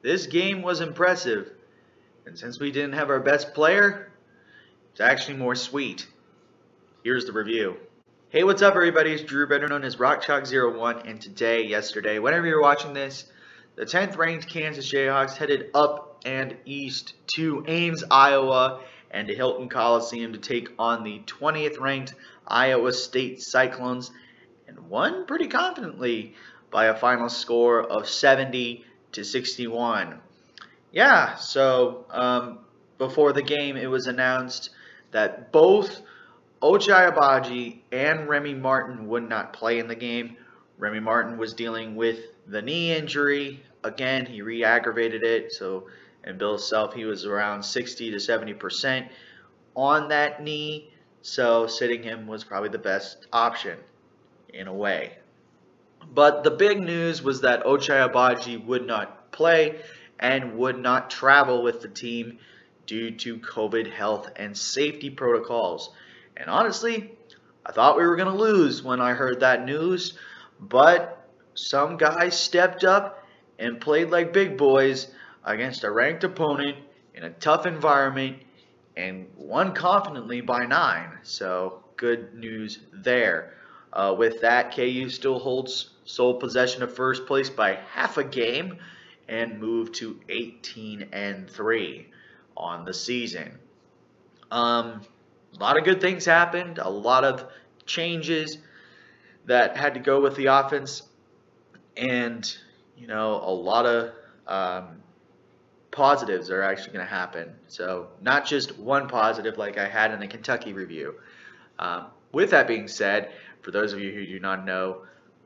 this game was impressive. And since we didn't have our best player, it's actually more sweet. Here's the review. Hey, what's up everybody? It's Drew, better known as RockChalk01, and yesterday, whenever you're watching this, the 10th ranked Kansas Jayhawks headed up and east to Ames, Iowa, and to Hilton Coliseum to take on the 20th ranked Iowa State Cyclones, and won pretty confidently by a final score of 70-61. Yeah, so before the game, it was announced that both Agbaji and Remy Martin would not play in the game. Remy Martin was dealing with the knee injury. Again, he re-aggravated it. And Bill Self, he was around 60 to 70% on that knee. So sitting him was probably the best option in a way. But the big news was that Agbaji would not play and would not travel with the team due to COVID health and safety protocols. And honestly, I thought we were going to lose when I heard that news, but some guys stepped up and played like big boys against a ranked opponent in a tough environment and won confidently by 9. So good news there. With that, KU still holds sole possession of first place by half a game and moved to 18-3 on the season. A lot of good things happened, a lot of changes that had to go with the offense, and a lot of positives are actually going to happen. So not just one positive like I had in the Kentucky review. With that being said, for those of you who do not know,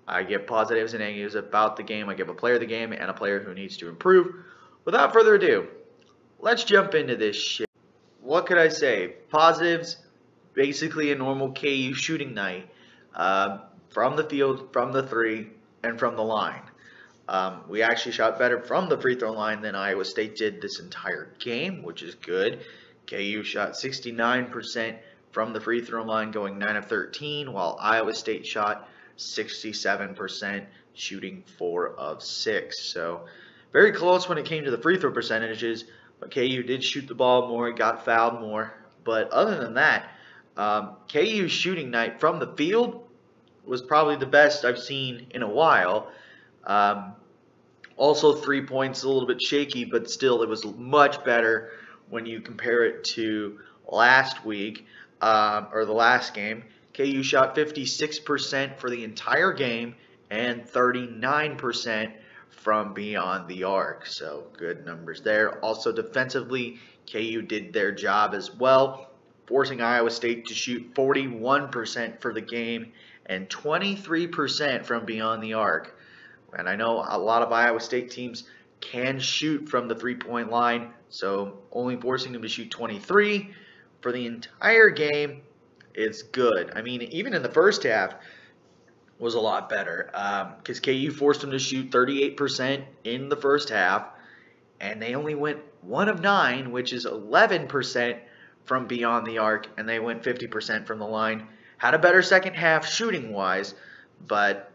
I give positives and negatives about the game. I give a player of the game and a player who needs to improve. Without further ado, let's jump into this shit. What could I say? Positives, basically a normal KU shooting night from the field, from the three, and from the line. We actually shot better from the free throw line than Iowa State did this entire game, which is good. KU shot 69% from the free throw line, going 9 of 13, while Iowa State shot 67%, shooting 4 of 6. So very close when it came to the free throw percentages. But KU did shoot the ball more, got fouled more. But other than that, KU's shooting night from the field was probably the best I've seen in a while. Also, 3 points a little bit shaky, but still it was much better when you compare it to last week, or the last game. KU shot 56% for the entire game and 39% from beyond the arc. So good numbers there. Also defensively, KU did their job as well, forcing Iowa State to shoot 41% for the game and 23% from beyond the arc. And I know a lot of Iowa State teams can shoot from the three-point line, so only forcing them to shoot 23 for the entire game is good. I mean, even in the first half was a lot better, because KU forced them to shoot 38% in the first half, and they only went 1 of 9, which is 11% from beyond the arc, and they went 50% from the line. Had a better second half shooting-wise, but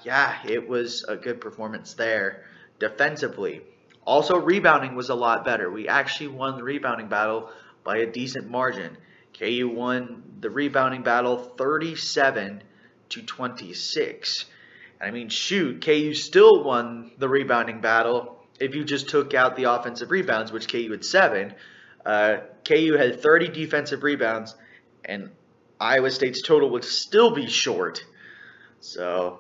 yeah, it was a good performance there defensively. Also, rebounding was a lot better. We actually won the rebounding battle by a decent margin. KU won the rebounding battle 37-26. I mean, shoot, KU still won the rebounding battle if you just took out the offensive rebounds, which KU had 7. KU had 30 defensive rebounds, and Iowa State's total would still be short. So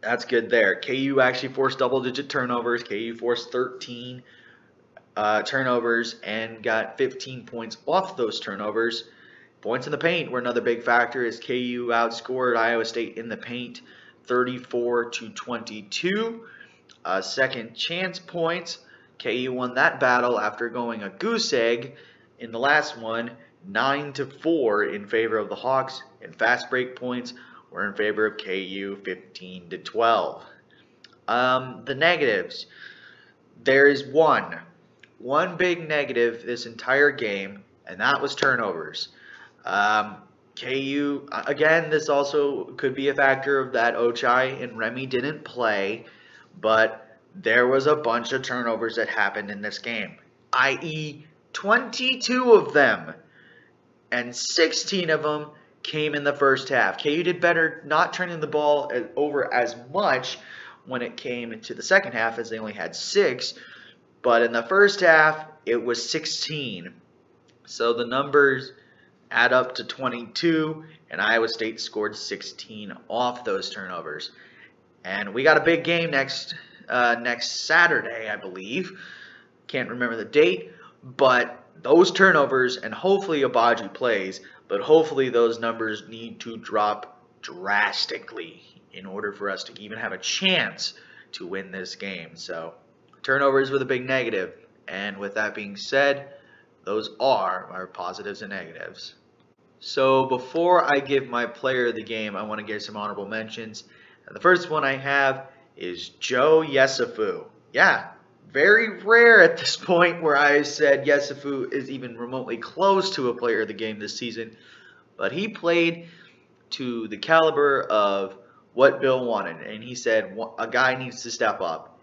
that's good there. KU actually forced double-digit turnovers. KU forced 13 turnovers and got 15 points off those turnovers. Points in the paint were another big factor as KU outscored Iowa State in the paint 34-22. Second chance points, KU won that battle after going a goose egg in the last one, 9-4 in favor of the Hawks, and fast break points were in favor of KU 15-12. The negatives. There is one big negative this entire game, and that was turnovers. KU, again, this also could be a factor of that Ochai and Remy didn't play, but there was a bunch of turnovers that happened in this game, i.e. 22 of them, and 16 of them came in the first half. KU did better not turning the ball over as much when it came into the second half, as they only had 6, but in the first half, it was 16. So the numbers add up to 22, and Iowa State scored 16 off those turnovers. And we got a big game next Saturday, I believe. Can't remember the date, but those turnovers, and hopefully Agbaji plays, but hopefully those numbers need to drop drastically in order for us to even have a chance to win this game. So turnovers were the big negative, and with that being said, those are our positives and negatives. So before I give my player of the game, I want to give some honorable mentions. And the first one I have is Yesofu. Yeah, very rare at this point where I said Yesofu is even remotely close to a player of the game this season. But he played to the caliber of what Bill wanted. And he said a guy needs to step up.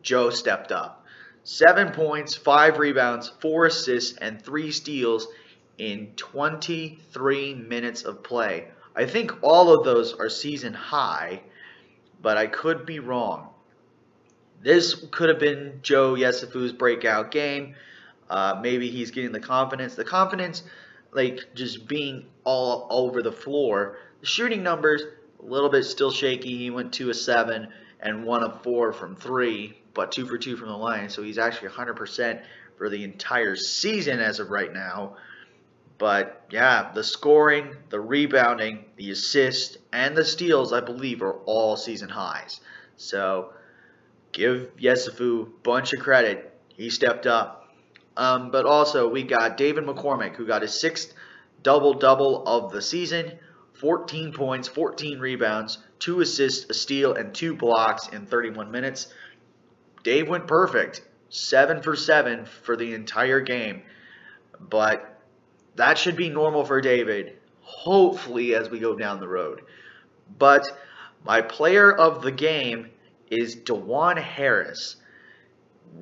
Joe stepped up. 7 points, 5 rebounds, 4 assists, and 3 steals in 23 minutes of play. I think all of those are season high, but I could be wrong. This could have been Joe Yesofu's breakout game. Maybe he's getting the confidence. The confidence, like just being all over the floor. The shooting numbers, a little bit still shaky. He went 2 of 7 and 1 of 4 from 3, but 2 for 2 from the line. So he's actually 100% for the entire season as of right now. But yeah, the scoring, the rebounding, the assists, and the steals, I believe, are all season highs. So give Yesofu a bunch of credit. He stepped up. But also, we got David Mccormick, who got his 6th double-double of the season. 14 points, 14 rebounds, 2 assists, a steal, and 2 blocks in 31 minutes. Dave went perfect. 7 for 7 for the entire game. But that should be normal for David, hopefully, as we go down the road. But my player of the game is Dejuan Harris.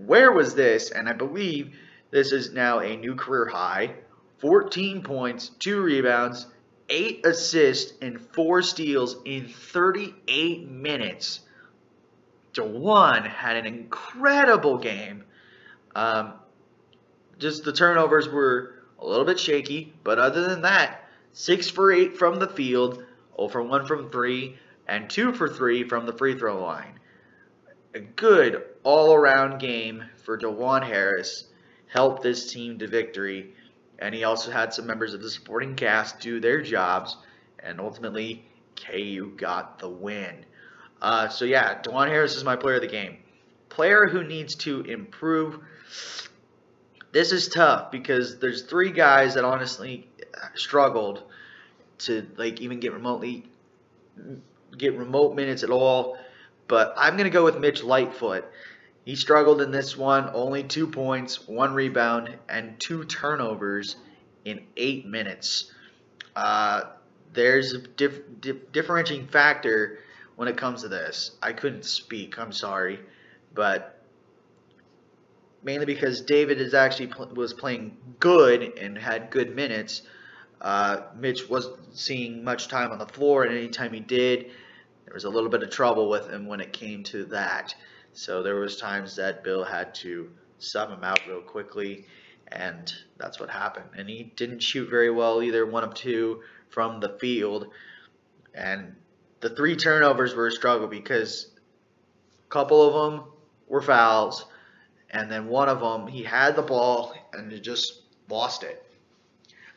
Where was this? And I believe this is now a new career high. 14 points, 2 rebounds, 8 assists, and 4 steals in 38 minutes. Dejuan had an incredible game. Just the turnovers were a little bit shaky, but other than that, 6 for 8 from the field, 0 for 1 from 3, and 2 for 3 from the free throw line. A good all-around game for Dejuan Harris. Helped this team to victory, and he also had some members of the supporting cast do their jobs, and ultimately KU got the win. So yeah, Dejuan Harris is my player of the game. Player who needs to improve. This is tough because there's 3 guys that honestly struggled to even get remote minutes at all. But I'm going to go with Mitch Lightfoot. He struggled in this one, only 2 points, 1 rebound, and 2 turnovers in 8 minutes. There's a differentiating factor when it comes to this. I couldn't speak, I'm sorry, but mainly because David was playing good and had good minutes. Mitch wasn't seeing much time on the floor, and anytime he did, there was a little bit of trouble with him when it came to that. So there was times that Bill had to sub him out real quickly, and that's what happened. And he didn't shoot very well either, 1 of 2 from the field. And the 3 turnovers were a struggle because a couple of them were fouls, and then one of them, he had the ball and he just lost it.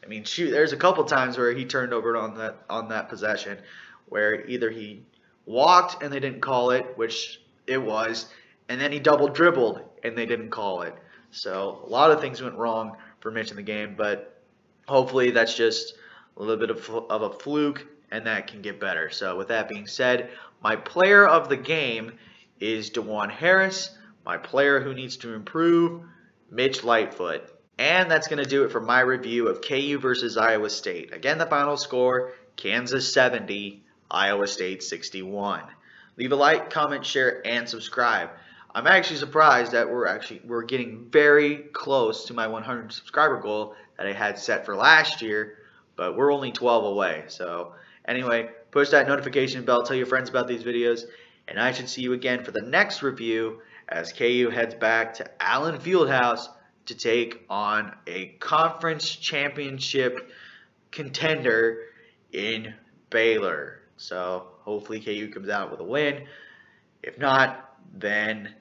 I mean, shoot, there's a couple times where he turned over on that possession where either he walked and they didn't call it, which it was, and then he double dribbled and they didn't call it. So a lot of things went wrong for Mitch in the game, but hopefully that's just a little bit of a fluke and that can get better. So with that being said, my player of the game is Dejuan Harris. My player who needs to improve, Mitch Lightfoot. And that's going to do it for my review of KU versus Iowa State. Again, the final score, Kansas 70, Iowa State 61. Leave a like, comment, share, and subscribe. I'm actually surprised that we're getting very close to my 100 subscriber goal that I had set for last year, but we're only 12 away. So anyway, push that notification bell, tell your friends about these videos, and I should see you again for the next review as KU heads back to Allen Fieldhouse to take on a conference championship contender in Baylor. So hopefully KU comes out with a win. If not, then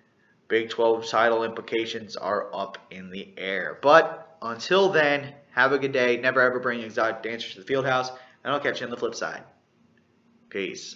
Big 12 title implications are up in the air. But until then, have a good day. Never ever bring exotic dancers to the field house, and I'll catch you on the flip side. Peace.